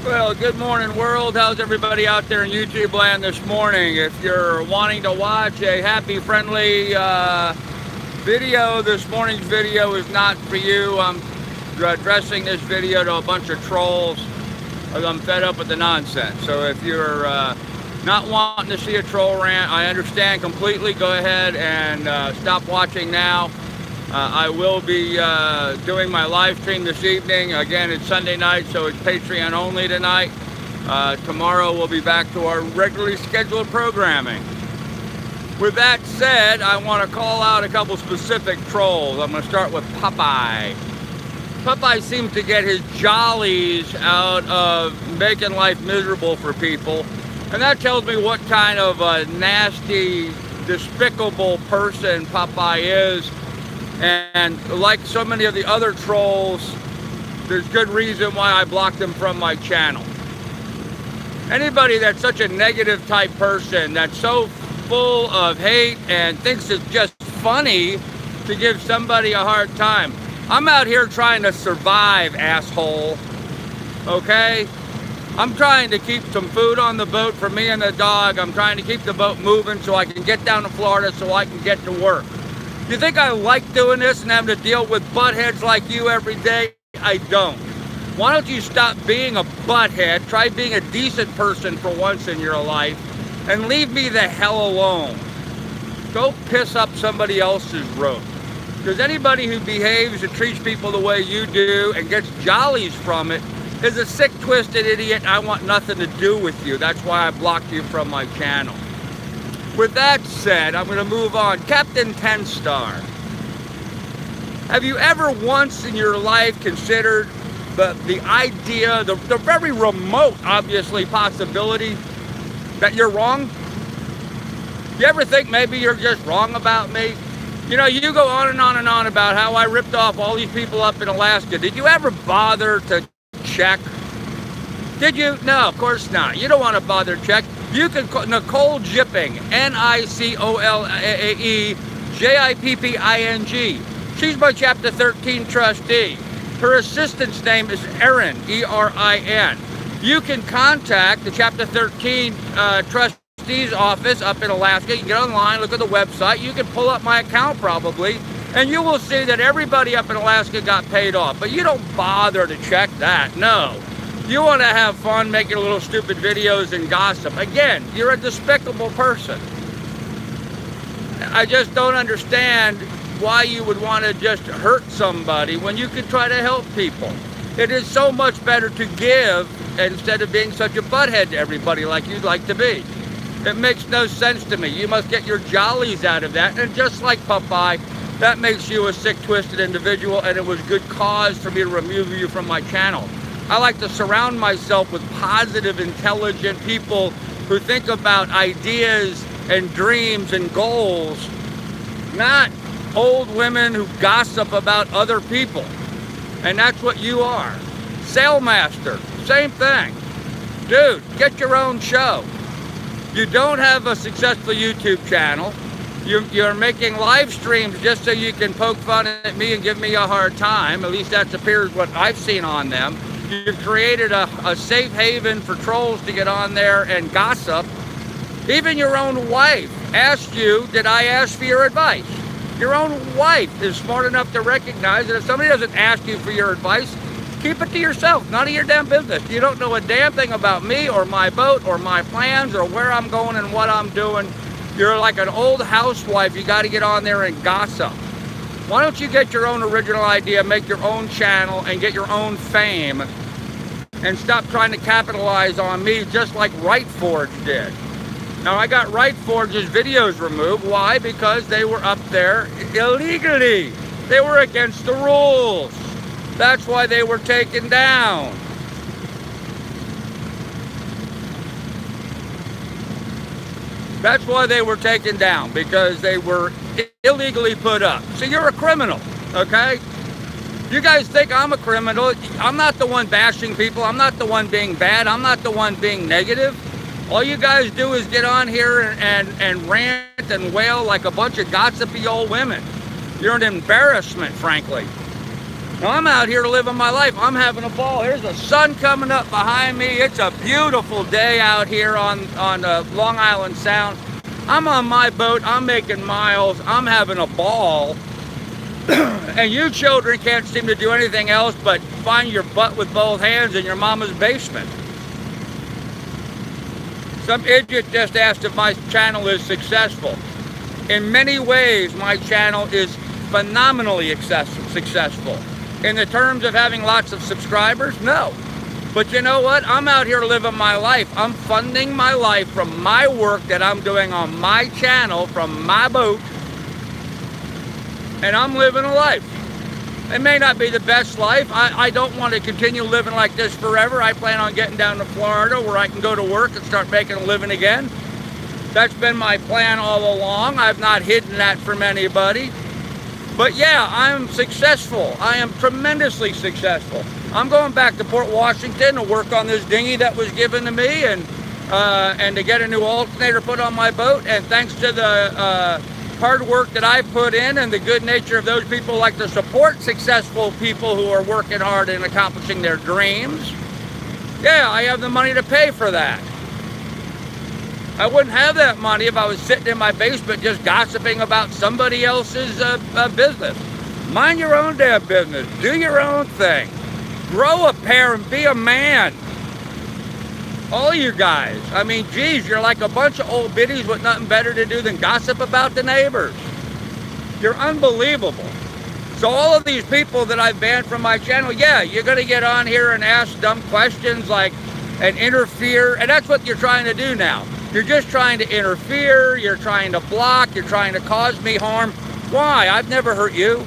Well, good morning, world. How's everybody out there in YouTube land this morning? If you're wanting to watch a happy, friendly video, this morning's video is not for you. I'm addressing this video to a bunch of trolls. I'm fed up with the nonsense. So if you're not wanting to see a troll rant, I understand completely. Go ahead and stop watching now. I will be doing my live stream this evening. Again, it's Sunday night, so it's Patreon only tonight. Tomorrow we'll be back to our regularly scheduled programming. With that said, I want to call out a couple specific trolls. I'm going to start with Popeye. Popeye seems to get his jollies out of making life miserable for people. And that tells me what kind of a nasty, despicable person Popeye is. And like so many of the other trolls, there's good reason why I blocked them from my channel. Anybody that's such a negative type person, that's so full of hate and thinks it's just funny to give somebody a hard time. I'm out here trying to survive, asshole. Okay? I'm trying to keep some food on the boat for me and the dog. I'm trying to keep the boat moving so I can get down to Florida so I can get to work. You think I like doing this and having to deal with buttheads like you every day? I don't. Why don't you stop being a butthead, try being a decent person for once in your life, and leave me the hell alone. Go piss up somebody else's road. Because anybody who behaves and treats people the way you do and gets jollies from it is a sick, twisted idiot. I want nothing to do with you. That's why I blocked you from my channel. With that said, I'm going to move on. Captain 10 Star. Have you ever once in your life considered the idea, the very remote, obviously, possibility that you're wrong? You ever think maybe you're just wrong about me? You know, you go on and on and on about how I ripped off all these people up in Alaska. Did you ever bother to check? Did you? No, of course not. You don't want to bother to check. You can call Nicole Jipping, Nicolejipping. She's my Chapter 13 trustee. Her assistant's name is Erin, E-R-I-N. You can contact the Chapter 13 trustee's office up in Alaska. You can get online, look at the website. You can pull up my account probably, and you will see that everybody up in Alaska got paid off. But you don't bother to check that, no. You want to have fun making little stupid videos and gossip. Again, you're a despicable person. I just don't understand why you would want to just hurt somebody when you could try to help people. It is so much better to give instead of being such a butthead to everybody like you'd like to be. It makes no sense to me. You must get your jollies out of that. And just like Popeye, that makes you a sick, twisted individual, and it was good cause for me to remove you from my channel. I like to surround myself with positive, intelligent people who think about ideas and dreams and goals, not old women who gossip about other people. And that's what you are. Sailmaster, same thing. Dude, get your own show. You don't have a successful YouTube channel. You're making live streams just so you can poke fun at me and give me a hard time. At least that appears what I've seen on them. You've created a safe haven for trolls to get on there and gossip. Even your own wife asked you, did I ask for your advice? Your own wife is smart enough to recognize that if somebody doesn't ask you for your advice, keep it to yourself. None of your damn business. You don't know a damn thing about me or my boat or my plans or where I'm going and what I'm doing. You're like an old housewife. You got to get on there and gossip. Why don't you get your own original idea, make your own channel, and get your own fame, and stop trying to capitalize on me just like Right Forge did. Now, I got Right Forge's videos removed. Why? Because they were up there illegally. They were against the rules. That's why they were taken down. That's why they were taken down, because they were illegally put up. So you're a criminal, okay? You guys think I'm a criminal. I'm not the one bashing people. I'm not the one being bad. I'm not the one being negative. All you guys do is get on here and rant and wail like a bunch of gossipy old women. You're an embarrassment, frankly. Now I'm out here living my life. I'm having a ball. There's the sun coming up behind me. It's a beautiful day out here on Long Island Sound. I'm on my boat. I'm making miles. I'm having a ball. And you children can't seem to do anything else but find your butt with both hands in your mama's basement. Some idiot just asked if my channel is successful. In many ways, my channel is phenomenally successful. In the terms of having lots of subscribers, no. But you know what? I'm out here living my life. I'm funding my life from my work that I'm doing on my channel, from my boat. And I'm living a life. It may not be the best life. I don't want to continue living like this forever. I plan on getting down to Florida where I can go to work and start making a living again. That's been my plan all along. I've not hidden that from anybody. But yeah, I'm successful. I am tremendously successful. I'm going back to Port Washington to work on this dinghy that was given to me and to get a new alternator put on my boat. And thanks to the hard work that I put in and the good nature of those people who like to support successful people who are working hard and accomplishing their dreams, yeah, I have the money to pay for that. I wouldn't have that money if I was sitting in my basement just gossiping about somebody else's business. Mind your own damn business. Do your own thing. Grow a pair and be a man. All you guys. I mean, geez, you're like a bunch of old biddies with nothing better to do than gossip about the neighbors. You're unbelievable. So all of these people that I've banned from my channel, yeah, you're going to get on here and ask dumb questions like, and interfere, and that's what you're trying to do now. You're just trying to interfere, you're trying to block, you're trying to cause me harm. Why? I've never hurt you.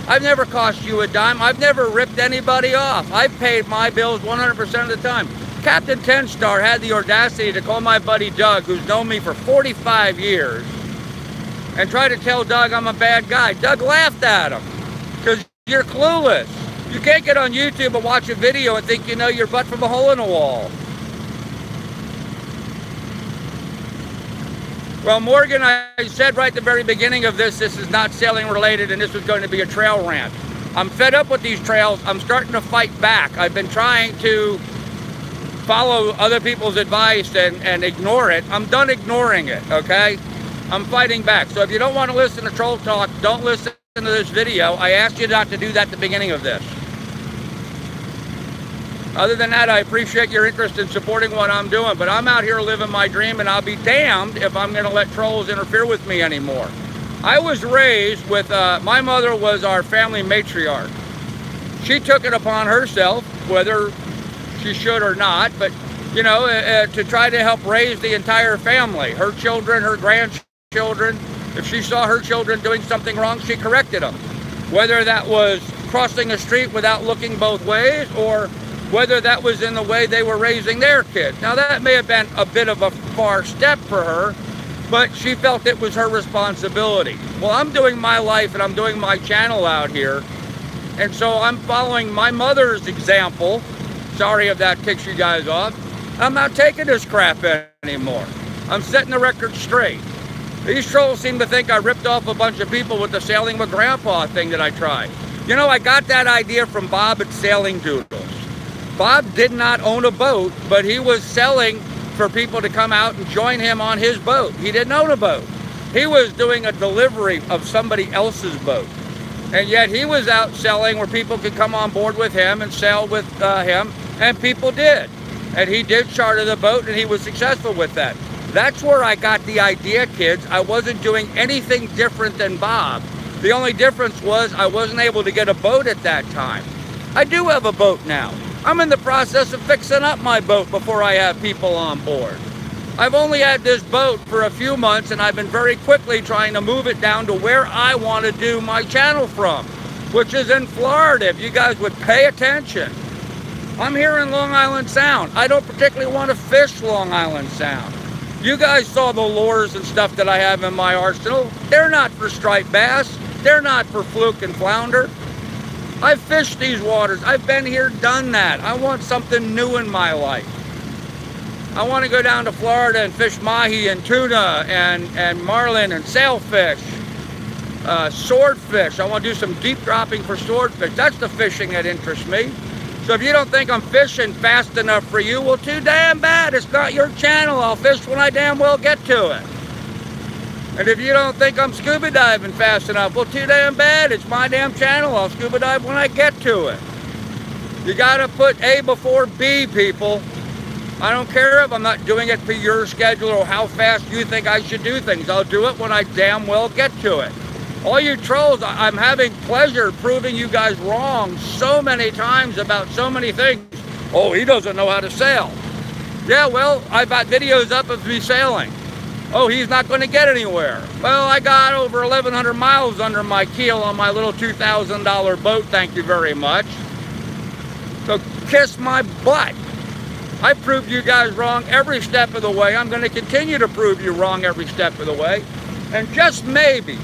I've never cost you a dime. I've never ripped anybody off. I've paid my bills 100% of the time. Captain 10 Star had the audacity to call my buddy Doug, who's known me for 45 years, and try to tell Doug I'm a bad guy. Doug laughed at him, because you're clueless. You can't get on YouTube and watch a video and think you know your butt from a hole in a wall. Well, Morgan, I said right at the very beginning of this is not sailing related and this was going to be a trail rant. I'm fed up with these trails. I'm starting to fight back. I've been trying to follow other people's advice and ignore it. I'm done ignoring it, okay? I'm fighting back. So if you don't want to listen to Troll Talk, don't listen to this video. I asked you not to do that at the beginning of this. Other than that, I appreciate your interest in supporting what I'm doing, but I'm out here living my dream, and I'll be damned if I'm going to let trolls interfere with me anymore. I was raised with, my mother was our family matriarch. She took it upon herself, whether she should or not, but, you know, to try to help raise the entire family, her children, her grandchildren. If she saw her children doing something wrong, she corrected them. Whether that was crossing a street without looking both ways, or whether that was in the way they were raising their kids. Now that may have been a bit of a far step for her, but she felt it was her responsibility. Well, I'm doing my life and I'm doing my channel out here, and so I'm following my mother's example. Sorry if that kicks you guys off. I'm not taking this crap anymore. I'm setting the record straight. These trolls seem to think I ripped off a bunch of people with the Sailing with Grandpa thing that I tried. You know, I got that idea from Bob at Sailing Doodles. Bob did not own a boat, but he was selling for people to come out and join him on his boat. He didn't own a boat. He was doing a delivery of somebody else's boat. And yet he was out selling where people could come on board with him and sail with him, and people did. And he did charter the boat, and he was successful with that. That's where I got the idea, kids. I wasn't doing anything different than Bob. The only difference was I wasn't able to get a boat at that time. I do have a boat now. I'm in the process of fixing up my boat before I have people on board. I've only had this boat for a few months, and I've been very quickly trying to move it down to where I want to do my channel from, which is in Florida, if you guys would pay attention. I'm here in Long Island Sound. I don't particularly want to fish Long Island Sound. You guys saw the lures and stuff that I have in my arsenal. They're not for striped bass. They're not for fluke and flounder. I've fished these waters. I've been here, done that. I want something new in my life. I want to go down to Florida and fish mahi and tuna and marlin and sailfish. swordfish. I want to do some deep dropping for swordfish. That's the fishing that interests me. So if you don't think I'm fishing fast enough for you, well, too damn bad. It's not your channel. I'll fish when I damn well get to it. And if you don't think I'm scuba diving fast enough, well, too damn bad. It's my damn channel. I'll scuba dive when I get to it. You gotta put A before B, people. I don't care if I'm not doing it for your schedule or how fast you think I should do things. I'll do it when I damn well get to it. All you trolls, I'm having pleasure proving you guys wrong so many times about so many things. Oh, he doesn't know how to sail. Yeah, well, I've got videos up of me sailing. Oh, he's not going to get anywhere. Well, I got over 1,100 miles under my keel on my little $2,000 boat, thank you very much. So kiss my butt. I proved you guys wrong every step of the way. I'm going to continue to prove you wrong every step of the way. And just maybe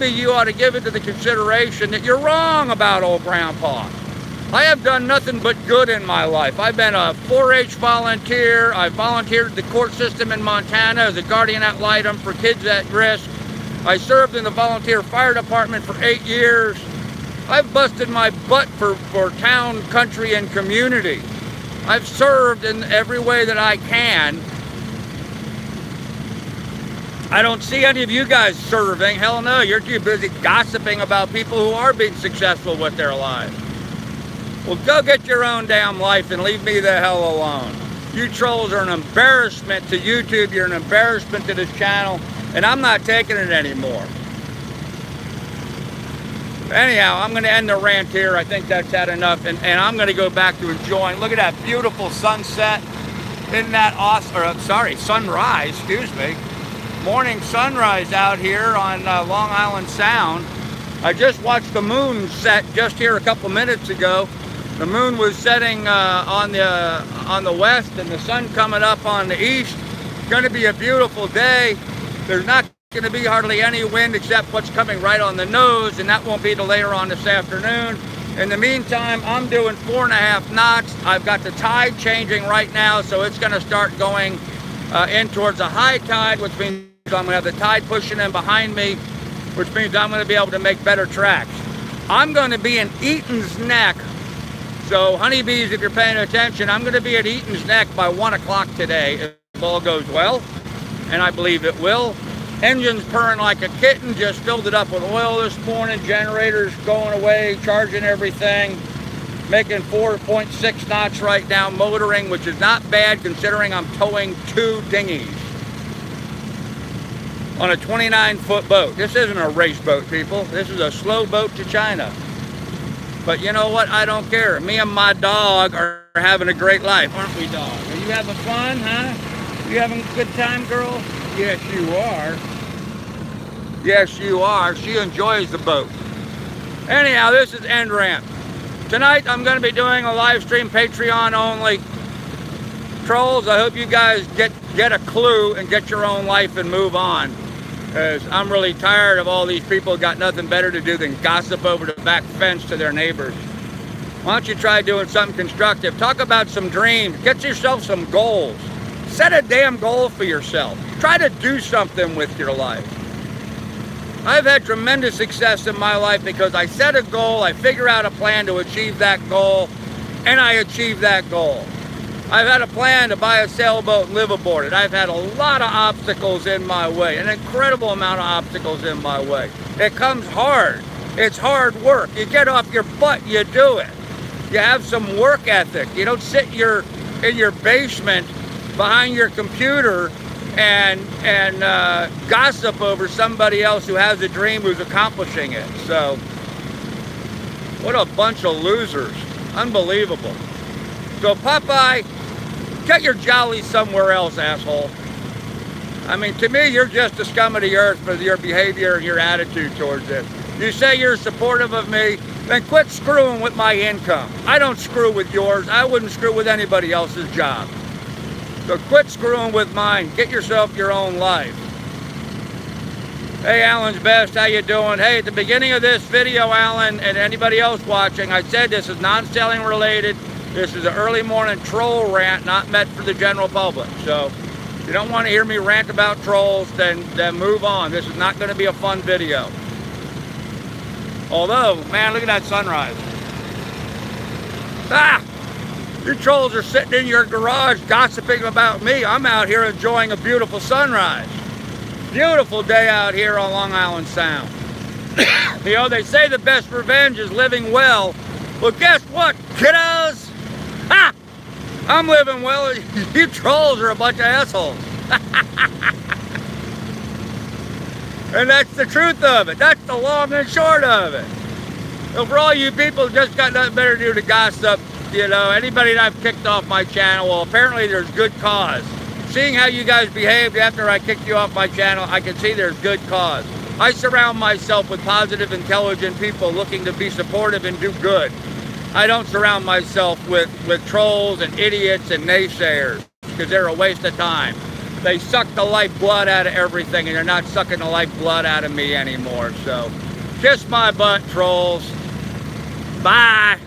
you ought to give it to the consideration that you're wrong about old Grandpa. I have done nothing but good in my life. I've been a 4-H volunteer. I volunteered the court system in Montana as a guardian ad litem for kids at risk. I served in the volunteer fire department for 8 years. I've busted my butt for town, country, and community. I've served in every way that I can. I don't see any of you guys serving. Hell no, you're too busy gossiping about people who are being successful with their lives. Well, go get your own damn life and leave me the hell alone. You trolls are an embarrassment to YouTube. You're an embarrassment to this channel, and I'm not taking it anymore. Anyhow, I'm going to end the rant here. I think that's had enough, and I'm going to go back to enjoying. Look at that beautiful sunset. Isn't that awesome? Or, sorry, sunrise, excuse me. Morning sunrise out here on Long Island Sound. I just watched the moon set just here a couple minutes ago. The moon was setting on the west and the sun coming up on the east. It's going to be a beautiful day. There's not going to be hardly any wind except what's coming right on the nose, and that won't be till later on this afternoon. In the meantime, I'm doing 4.5 knots. I've got the tide changing right now, so it's going to start going in towards a high tide, which means I'm going to have the tide pushing in behind me, which means I'm going to be able to make better tracks. I'm going to be in Eaton's Neck. So honeybees, if you're paying attention, I'm going to be at Eaton's Neck by 1 o'clock today, if all goes well, and I believe it will. Engine's purring like a kitten, just filled it up with oil this morning. Generators going away, charging everything. Making 4.6 knots right now, motoring, which is not bad considering I'm towing 2 dinghies on a 29-foot boat. This isn't a race boat, people. This is a slow boat to China. But you know what? I don't care. Me and my dog are having a great life, aren't we, dog? Are you having fun, huh? You having a good time, girl? Yes, you are. Yes, you are. She enjoys the boat. Anyhow, this is End Rant. Tonight, I'm going to be doing a live stream, Patreon only. Trolls, I hope you guys get a clue and get your own life and move on. Because I'm really tired of all these people who got nothing better to do than gossip over the back fence to their neighbors. Why don't you try doing something constructive? Talk about some dreams. Get yourself some goals. Set a damn goal for yourself. Try to do something with your life. I've had tremendous success in my life because I set a goal, I figure out a plan to achieve that goal, and I achieve that goal. I've had a plan to buy a sailboat and live aboard it. I've had a lot of obstacles in my way, an incredible amount of obstacles in my way. It comes hard. It's hard work. You get off your butt, you do it. You have some work ethic. You don't sit in your basement behind your computer and gossip over somebody else who has a dream who's accomplishing it. So, what a bunch of losers. Unbelievable. So, Popeye, get your jolly somewhere else, asshole. I mean, to me, you're just the scum of the earth for your behavior and your attitude towards it. You say you're supportive of me, then quit screwing with my income. I don't screw with yours. I wouldn't screw with anybody else's job. So quit screwing with mine. Get yourself your own life. Hey, Alan's Best, how you doing? Hey, at the beginning of this video, Alan, and anybody else watching, I said this is non-selling related. This is an early morning troll rant, not meant for the general public. So if you don't want to hear me rant about trolls, then move on. This is not going to be a fun video. Although, man, look at that sunrise. Ah! You trolls are sitting in your garage gossiping about me. I'm out here enjoying a beautiful sunrise. Beautiful day out here on Long Island Sound. You know, they say the best revenge is living well. Well, guess what, kiddos? Ha! I'm living well. You trolls are a bunch of assholes. And that's the truth of it. That's the long and short of it. So for all you people who just got nothing better to do to gossip, you know, anybody that I've kicked off my channel, well, apparently there's good cause. Seeing how you guys behaved after I kicked you off my channel, I can see there's good cause. I surround myself with positive, intelligent people looking to be supportive and do good. I don't surround myself with trolls and idiots and naysayers, because they're a waste of time. They suck the lifeblood out of everything, and they're not sucking the lifeblood out of me anymore. So, kiss my butt, trolls. Bye.